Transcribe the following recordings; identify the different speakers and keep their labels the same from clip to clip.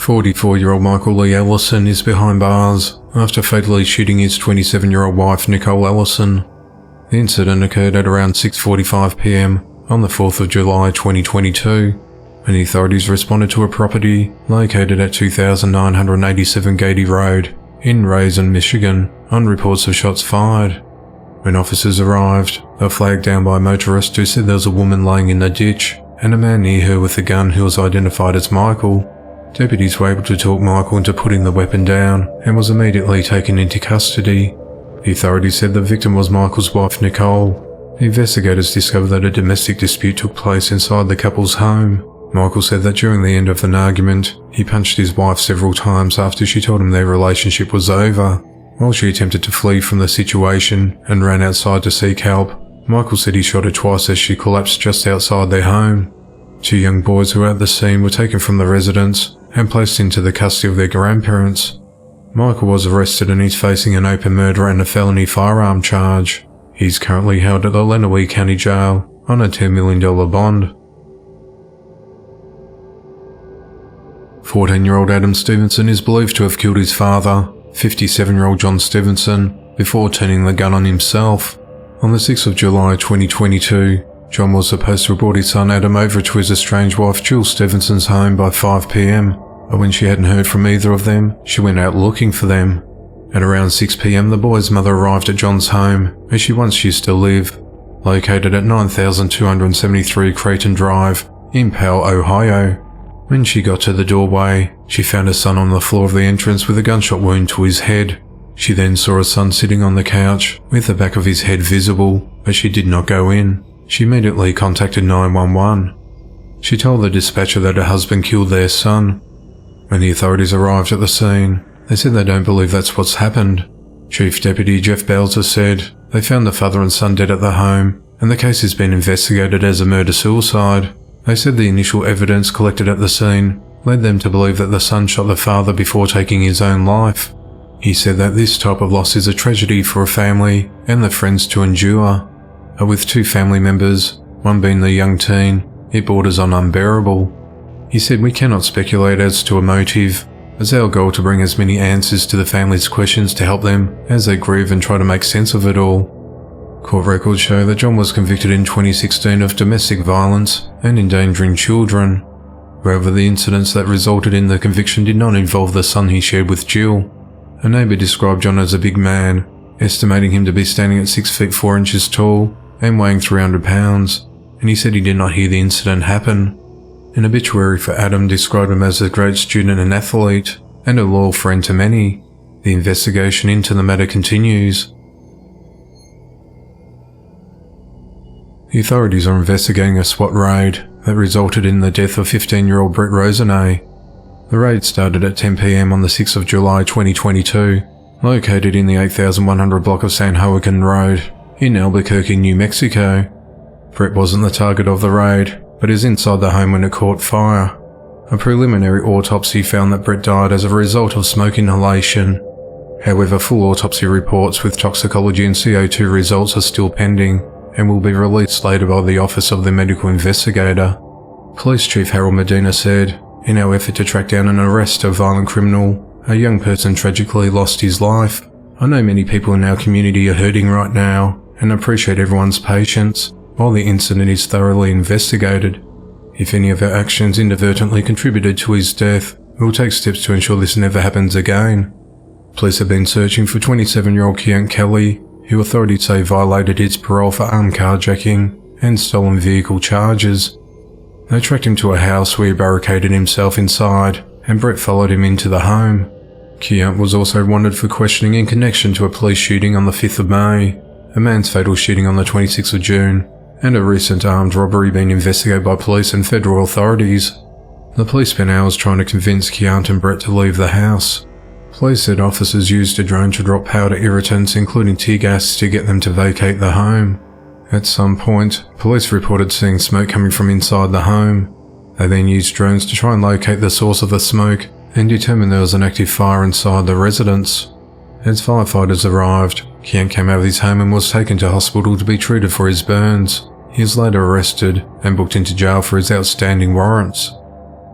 Speaker 1: 44-year-old Michael Lee Ellison is behind bars after fatally shooting his 27-year-old wife Nicole Ellison. The incident occurred at around 6:45 p.m. on the 4th of July 2022, and the authorities responded to a property located at 2987 Gady Road in Raisin, Michigan, on reports of shots fired. When officers arrived, they were flagged down by a motorist who said there was a woman laying in the ditch and a man near her with a gun who was identified as Michael. Deputies were able to talk Michael into putting the weapon down and was immediately taken into custody. The authorities said the victim was Michael's wife Nicole. The investigators discovered that a domestic dispute took place inside the couple's home. Michael said that during the end of an argument, he punched his wife several times after she told him their relationship was over. While she attempted to flee from the situation and ran outside to seek help, Michael said he shot her twice as she collapsed just outside their home. 2 young boys who were at the scene were taken from the residence and placed into the custody of their grandparents. Michael was arrested and is facing an open murder and a felony firearm charge. He is currently held at the Lenawee County Jail on a $10 million bond. 14-year-old Adam Stevenson is believed to have killed his father, 57-year-old John Stevenson, before turning the gun on himself. On the 6th of July 2022, John was supposed to have brought his son Adam over to his estranged wife Jill Stevenson's home by 5 p.m, but when she hadn't heard from either of them, she went out looking for them. At around 6 p.m, the boy's mother arrived at John's home, where she once used to live, located at 9273 Creighton Drive in Powell, Ohio. When she got to the doorway, she found her son on the floor of the entrance with a gunshot wound to his head. She then saw her son sitting on the couch with the back of his head visible, but she did not go in. She immediately contacted 911. She told the dispatcher that her husband killed their son. When the authorities arrived at the scene, they said they don't believe that's what's happened. Chief Deputy Jeff Belzer said they found the father and son dead at the home, and the case has been investigated as a murder-suicide. They said the initial evidence collected at the scene led them to believe that the son shot the father before taking his own life. He said that this type of loss is a tragedy for a family and the friends to endure. But with 2 family members, one being the young teen, it borders on unbearable. He said we cannot speculate as to a motive, as our goal to bring as many answers to the family's questions to help them as they grieve and try to make sense of it all. Court records show that John was convicted in 2016 of domestic violence and endangering children. However, the incidents that resulted in the conviction did not involve the son he shared with Jill. A neighbour described John as a big man, estimating him to be standing at 6 feet 4 inches tall and weighing 300 pounds, and he said he did not hear the incident happen. An obituary for Adam described him as a great student and athlete, and a loyal friend to many. The investigation into the matter continues. The authorities are investigating a SWAT raid that resulted in the death of 15-year-old Brett Rosenay. The raid started at 10 p.m. on the 6th of July 2022, located in the 8100 block of San Joaquin Road in Albuquerque, New Mexico. Brett wasn't the target of the raid, but is inside the home when it caught fire. A preliminary autopsy found that Brett died as a result of smoke inhalation. However, full autopsy reports with toxicology and CO2 results are still pending and will be released later by the Office of the Medical Investigator. Police Chief Harold Medina said, "In our effort to track down and arrest a violent criminal, a young person tragically lost his life. I know many people in our community are hurting right now and appreciate everyone's patience while the incident is thoroughly investigated. If any of our actions inadvertently contributed to his death, we will take steps to ensure this never happens again." Police have been searching for 27-year-old Keont Kelly, who authorities say violated his parole for armed carjacking and stolen vehicle charges. They tracked him to a house where he barricaded himself inside, and Brett followed him into the home. Keont was also wanted for questioning in connection to a police shooting on the 5th of May, a man's fatal shooting on the 26th of June, and a recent armed robbery being investigated by police and federal authorities. The police spent hours trying to convince Keont and Brett to leave the house. Police said officers used a drone to drop powder irritants, including tear gas, to get them to vacate the home. At some point, police reported seeing smoke coming from inside the home. They then used drones to try and locate the source of the smoke and determined there was an active fire inside the residence. As firefighters arrived, Keont came out of his home and was taken to hospital to be treated for his burns. He was later arrested and booked into jail for his outstanding warrants.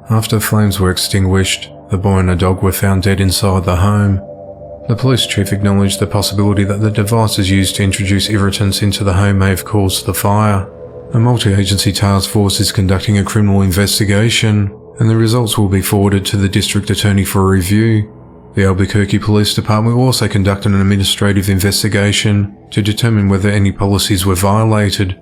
Speaker 1: After flames were extinguished, The boy and a dog were found dead inside the home. The police chief acknowledged the possibility that the devices used to introduce irritants into the home may have caused the fire. A multi-agency task force is conducting a criminal investigation, and the results will be forwarded to the district attorney for review. The Albuquerque Police Department will also conduct an administrative investigation to determine whether any policies were violated